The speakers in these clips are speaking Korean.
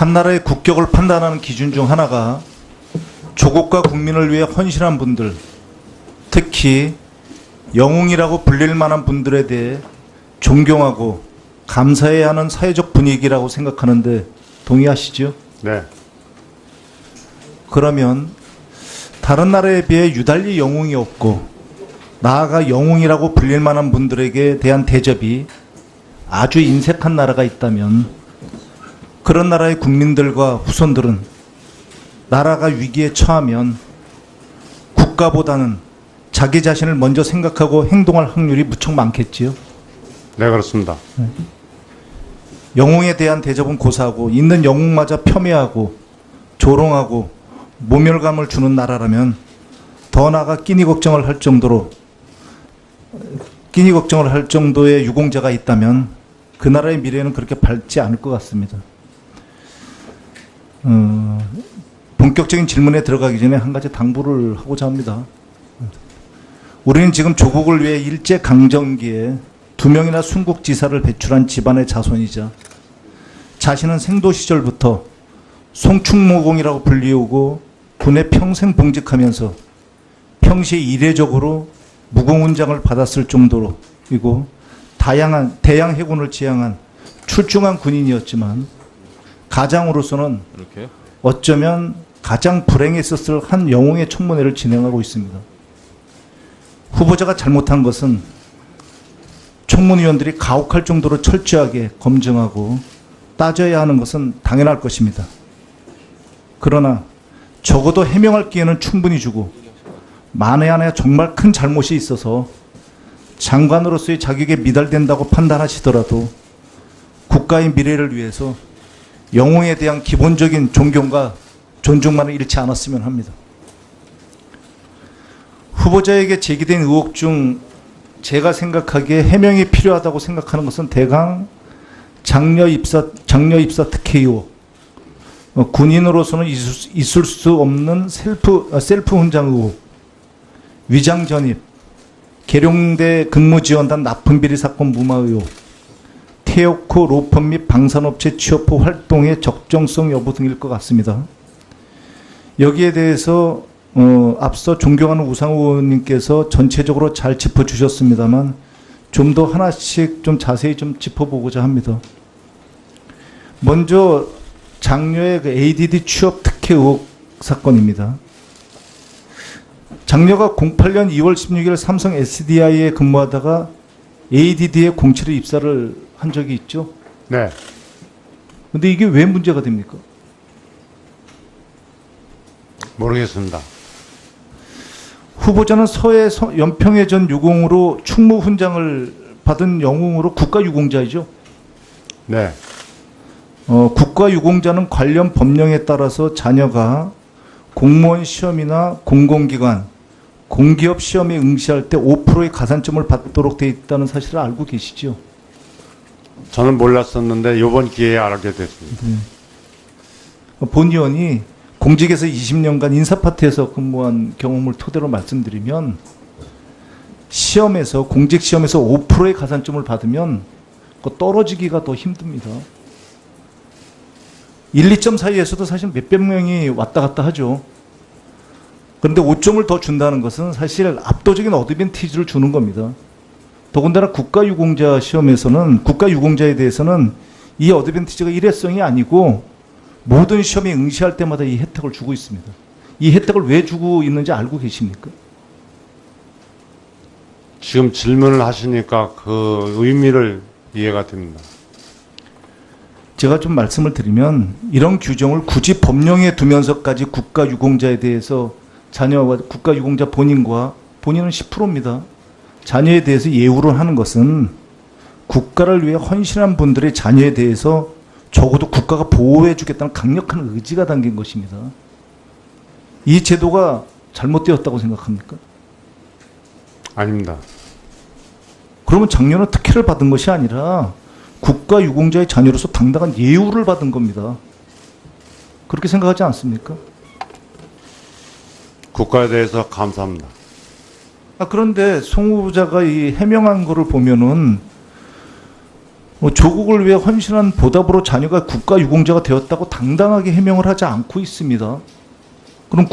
한 나라의 국격을 판단하는 기준 중 하나가 조국과 국민을 위해 헌신한 분들, 특히 영웅이라고 불릴 만한 분들에 대해 존경하고 감사해야 하는 사회적 분위기라고 생각하는데 동의하시죠? 네. 그러면 다른 나라에 비해 유달리 영웅이 없고 나아가 영웅이라고 불릴 만한 분들에게 대한 대접이 아주 인색한 나라가 있다면 그런 나라의 국민들과 후손들은 나라가 위기에 처하면 국가보다는 자기 자신을 먼저 생각하고 행동할 확률이 무척 많겠지요. 네, 그렇습니다. 영웅에 대한 대접은 고사하고 있는 영웅마저 폄훼하고 조롱하고 모멸감을 주는 나라라면 더 나아가 끼니 걱정을 할 정도의 유공자가 있다면 그 나라의 미래는 그렇게 밝지 않을 것 같습니다. 본격적인 질문에 들어가기 전에 한 가지 당부를 하고자 합니다. 우리는 지금 조국을 위해 일제강점기에 2명이나 순국지사를 배출한 집안의 자손이자 자신은 생도 시절부터 송충모공이라고 불리우고 군에 평생 봉직하면서 평시에 이례적으로 무공훈장을 받았을 정도이고 대양 해군을 지향한 출중한 군인이었지만 가장으로서는 어쩌면 가장 불행했었을 한 영웅의 청문회를 진행하고 있습니다. 후보자가 잘못한 것은 청문위원들이 가혹할 정도로 철저하게 검증하고 따져야 하는 것은 당연할 것입니다. 그러나 적어도 해명할 기회는 충분히 주고 만에 하나 정말 큰 잘못이 있어서 장관으로서의 자격에 미달된다고 판단하시더라도 국가의 미래를 위해서 영웅에 대한 기본적인 존경과 존중만을 잃지 않았으면 합니다. 후보자에게 제기된 의혹 중 제가 생각하기에 해명이 필요하다고 생각하는 것은 대강 장려 입사 특혜 의혹, 군인으로서는 있을 수 없는 셀프 훈장 의혹, 위장 전입, 계룡대 근무지원단 납품비리 사건 무마 의혹, 태역호 로펌 및 방산업체 취업 후 활동의 적정성 여부 등일 것 같습니다. 여기에 대해서 앞서 존경하는 우상호 의원님께서 전체적으로 잘 짚어주셨습니다만 좀 더 하나씩 좀 자세히 좀 짚어보고자 합니다. 먼저 장녀의 그 ADD 취업 특혜 의혹 사건입니다. 장녀가 08년 2월 16일 삼성 SDI에 근무하다가 ADD에 07에 입사를 한 적이 있죠? 네. 근데 이게 왜 문제가 됩니까? 모르겠습니다. 후보자는 서해 연평해 전 유공으로 충무 훈장을 받은 영웅으로 국가 유공자이죠? 네. 국가 유공자는 관련 법령에 따라서 자녀가 공무원 시험이나 공공기관, 공기업 시험에 응시할 때 5%의 가산점을 받도록 되어 있다는 사실을 알고 계시죠? 저는 몰랐었는데 이번 기회에 알게 됐습니다. 본 의원이 공직에서 20년간 인사파트에서 근무한 경험을 토대로 말씀드리면 시험에서 공직 시험에서 5%의 가산점을 받으면 떨어지기가 더 힘듭니다. 1, 2점 사이에서도 사실 몇백 명이 왔다 갔다 하죠. 그런데 5점을 더 준다는 것은 사실 압도적인 어드밴티지를 주는 겁니다. 더군다나 국가유공자 시험에서는 국가유공자에 대해서는 이 어드밴티지가 일회성이 아니고 모든 시험에 응시할 때마다 이 혜택을 주고 있습니다. 이 혜택을 왜 주고 있는지 알고 계십니까? 지금 질문을 하시니까 그 의미를 이해가 됩니다. 제가 좀 말씀을 드리면 이런 규정을 굳이 법령에 두면서까지 국가유공자에 대해서 자녀와 국가유공자 본인은 10%입니다. 자녀에 대해서 예우를 하는 것은 국가를 위해 헌신한 분들의 자녀에 대해서 적어도 국가가 보호해 주겠다는 강력한 의지가 담긴 것입니다. 이 제도가 잘못되었다고 생각합니까? 아닙니다. 그러면 장녀는 특혜를 받은 것이 아니라 국가 유공자의 자녀로서 당당한 예우를 받은 겁니다. 그렇게 생각하지 않습니까? 국가에 대해서 감사합니다. 그런데 송 후보자가 이 해명한 거를 보면은 조국을 위해 헌신한 보답으로 자녀가 국가유공자가 되었다고 당당하게 해명을 하지 않고 있습니다. 그럼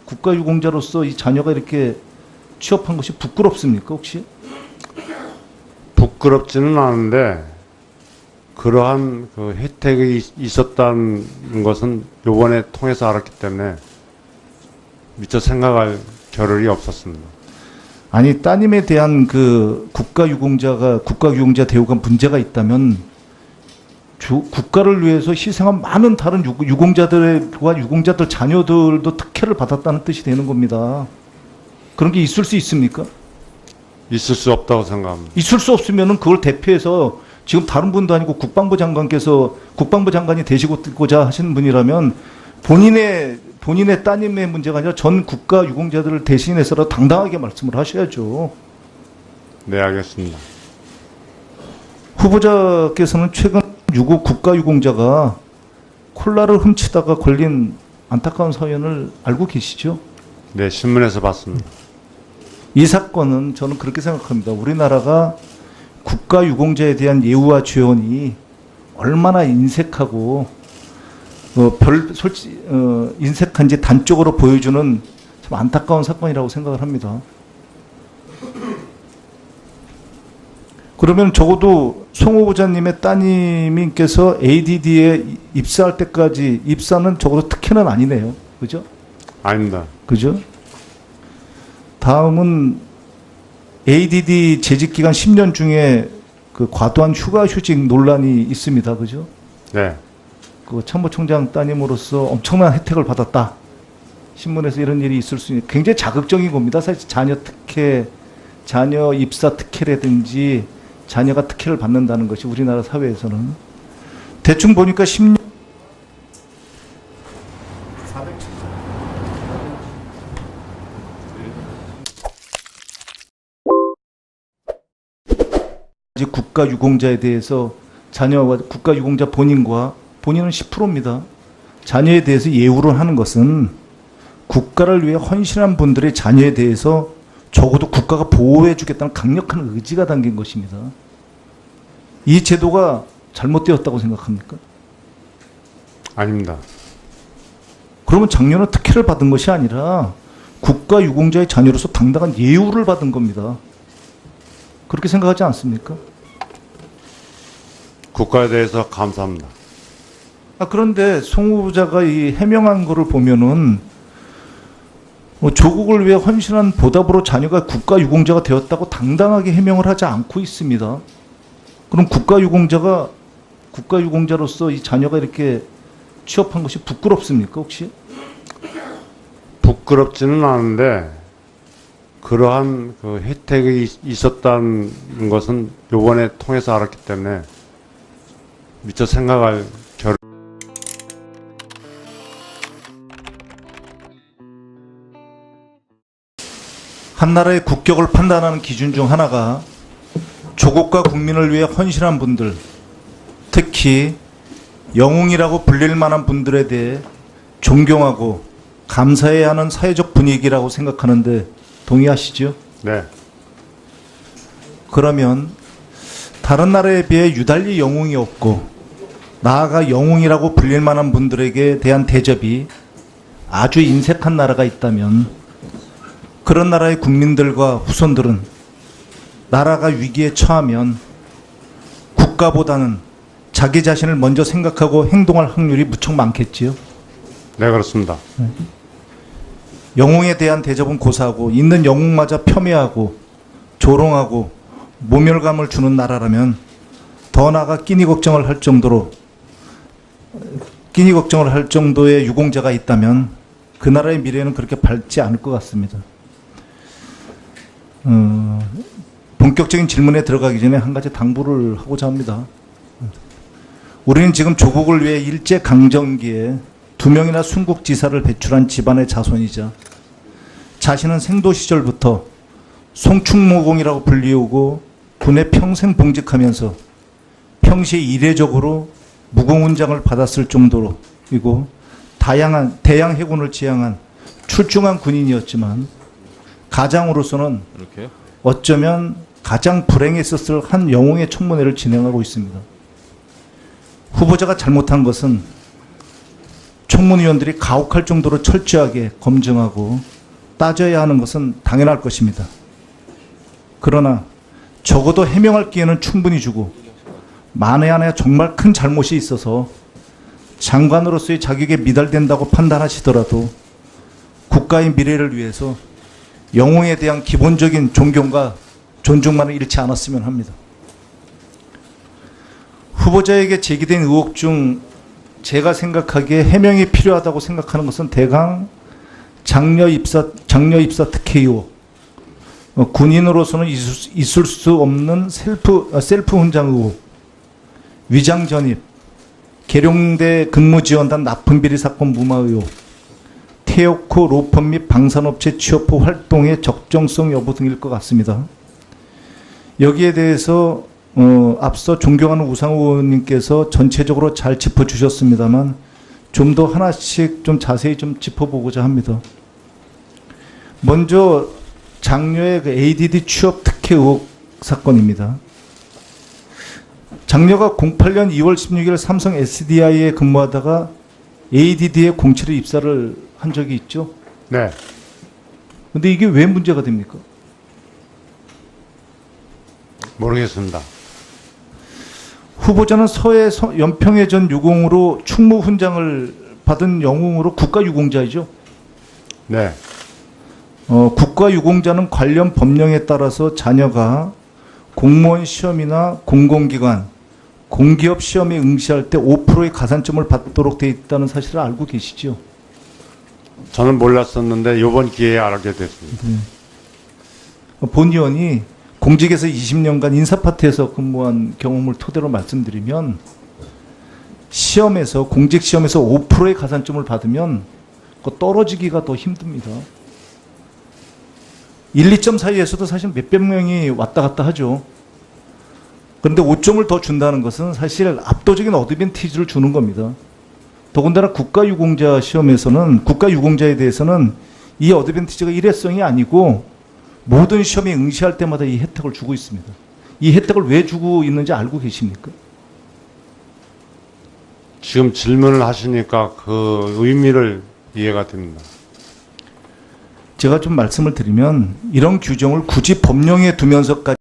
국가유공자로서 이 자녀가 이렇게 취업한 것이 부끄럽습니까, 혹시? 부끄럽지는 않은데 그러한 그 혜택이 있었다는 것은 요번에 통해서 알았기 때문에 미처 생각할 겨를이 없었습니다. 아니, 따님에 대한 그 국가유공자 대우가 문제가 있다면 국가를 위해서 희생한 많은 다른 유공자들과 유공자들 자녀들도 특혜를 받았다는 뜻이 되는 겁니다. 그런 게 있을 수 있습니까? 있을 수 없다고 생각합니다. 있을 수 없으면은 그걸 대표해서 지금 다른 분도 아니고 국방부 장관이 되시고자 하시는 분이라면 본인의 따님의 문제가 아니라 전 국가 유공자들을 대신해서라도 당당하게 말씀을 하셔야죠. 네, 알겠습니다. 후보자께서는 최근 국가 유공자가 콜라를 훔치다가 걸린 안타까운 사연을 알고 계시죠? 네, 신문에서 봤습니다. 이 사건은 저는 그렇게 생각합니다. 우리나라가 국가 유공자에 대한 예우와 죄언이 얼마나 인색하고 인색한지 단적으로 보여주는 참 안타까운 사건이라고 생각을 합니다. 그러면 적어도 송 후보자님의 따님께서 ADD에 입사할 때까지 입사는 적어도 특혜는 아니네요. 그죠? 아닙니다. 그죠? 다음은 ADD 재직 기간 10년 중에 그 과도한 휴직 논란이 있습니다. 그죠? 네. 그 참모총장 따님으로서 엄청난 혜택을 받았다. 신문에서 이런 일이 있을 수 있는 굉장히 자극적인 겁니다. 사실 자녀 입사 특혜라든지 자녀가 특혜를 받는다는 것이 우리나라 사회에서는 대충 보니까 10년 국가 유공자에 대해서 자녀와 국가 유공자 본인은 10%입니다. 자녀에 대해서 예우를 하는 것은 국가를 위해 헌신한 분들의 자녀에 대해서 적어도 국가가 보호해 주겠다는 강력한 의지가 담긴 것입니다. 이 제도가 잘못되었다고 생각합니까? 아닙니다. 그러면 장녀는 특혜를 받은 것이 아니라 국가 유공자의 자녀로서 당당한 예우를 받은 겁니다. 그렇게 생각하지 않습니까? 국가에 대해서 감사합니다. 그런데 송 후보자가 이 해명한 거를 보면은 조국을 위해 헌신한 보답으로 자녀가 국가 유공자가 되었다고 당당하게 해명을 하지 않고 있습니다. 그럼 국가 유공자로서 이 자녀가 이렇게 취업한 것이 부끄럽습니까, 혹시? 부끄럽지는 않은데 그러한 그 혜택이 있었다는 것은 요번에 통해서 알았기 때문에 미처 생각할 겨를. 한 나라의 국격을 판단하는 기준 중 하나가 조국과 국민을 위해 헌신한 분들, 특히 영웅이라고 불릴 만한 분들에 대해 존경하고 감사해야 하는 사회적 분위기라고 생각하는데 동의하시죠? 네. 그러면 다른 나라에 비해 유달리 영웅이 없고 나아가 영웅이라고 불릴 만한 분들에게 대한 대접이 아주 인색한 나라가 있다면 그런 나라의 국민들과 후손들은 나라가 위기에 처하면 국가보다는 자기 자신을 먼저 생각하고 행동할 확률이 무척 많겠지요. 네, 그렇습니다. 영웅에 대한 대접은 고사하고 있는 영웅마저 폄훼하고 조롱하고 모멸감을 주는 나라라면 더 나아가 끼니 걱정을 할 정도의 유공자가 있다면 그 나라의 미래는 그렇게 밝지 않을 것 같습니다. 본격적인 질문에 들어가기 전에 한 가지 당부를 하고자 합니다. 우리는 지금 조국을 위해 일제강점기에 2명이나 순국지사를 배출한 집안의 자손이자 자신은 생도 시절부터 송충모공이라고 불리우고 군에 평생 봉직하면서 평시에 이례적으로 무공훈장을 받았을 정도이고 대양 해군을 지향한 출중한 군인이었지만 가장으로서는 어쩌면 가장 불행했었을 한 영웅의 청문회를 진행하고 있습니다. 후보자가 잘못한 것은 청문위원들이 가혹할 정도로 철저하게 검증하고 따져야 하는 것은 당연할 것입니다. 그러나 적어도 해명할 기회는 충분히 주고 만에 하나 정말 큰 잘못이 있어서 장관으로서의 자격에 미달된다고 판단하시더라도 국가의 미래를 위해서 영웅에 대한 기본적인 존경과 존중만을 잃지 않았으면 합니다. 후보자에게 제기된 의혹 중 제가 생각하기에 해명이 필요하다고 생각하는 것은 대강 장녀 입사 특혜 의혹, 군인으로서는 있을 수 없는 셀프 훈장 의혹, 위장 전입, 계룡대 근무지원단 납품비리 사건 무마 의혹, 태오코 로펌 및 방산업체 취업 후 활동의 적정성 여부 등일 것 같습니다. 여기에 대해서 앞서 존경하는 우상호 의원님께서 전체적으로 잘 짚어주셨습니다만 좀 더 하나씩 좀 자세히 좀 짚어보고자 합니다. 먼저 장녀의 그 ADD 취업 특혜 의혹 사건입니다. 장녀가 08년 2월 16일 삼성 SDI에 근무하다가 ADD에 07에 입사를 한 적이 있죠. 네. 근데 이게 왜 문제가 됩니까? 모르겠습니다. 후보자는 서해 연평해 전 유공으로 충무 훈장을 받은 영웅으로 국가유공자이죠. 네. 국가유공자는 관련 법령에 따라서 자녀가 공무원 시험이나 공공기관, 공기업 시험에 응시할 때 5%의 가산점을 받도록 되어 있다는 사실을 알고 계시죠? 저는 몰랐었는데 이번 기회에 알게 됐습니다. 본 의원이 공직에서 20년간 인사파트에서 근무한 경험을 토대로 말씀드리면 시험에서 공직 시험에서 5%의 가산점을 받으면 그거 떨어지기가 더 힘듭니다. 1, 2점 사이에서도 사실 몇백 명이 왔다 갔다 하죠. 그런데 5점을 더 준다는 것은 사실 압도적인 어드밴티지를 주는 겁니다. 더군다나 국가유공자 시험에서는 국가유공자에 대해서는 이 어드밴티지가 일회성이 아니고 모든 시험에 응시할 때마다 이 혜택을 주고 있습니다. 이 혜택을 왜 주고 있는지 알고 계십니까? 지금 질문을 하시니까 그 의미를 이해가 됩니다. 제가 좀 말씀을 드리면 이런 규정을 굳이 법령에 두면서까지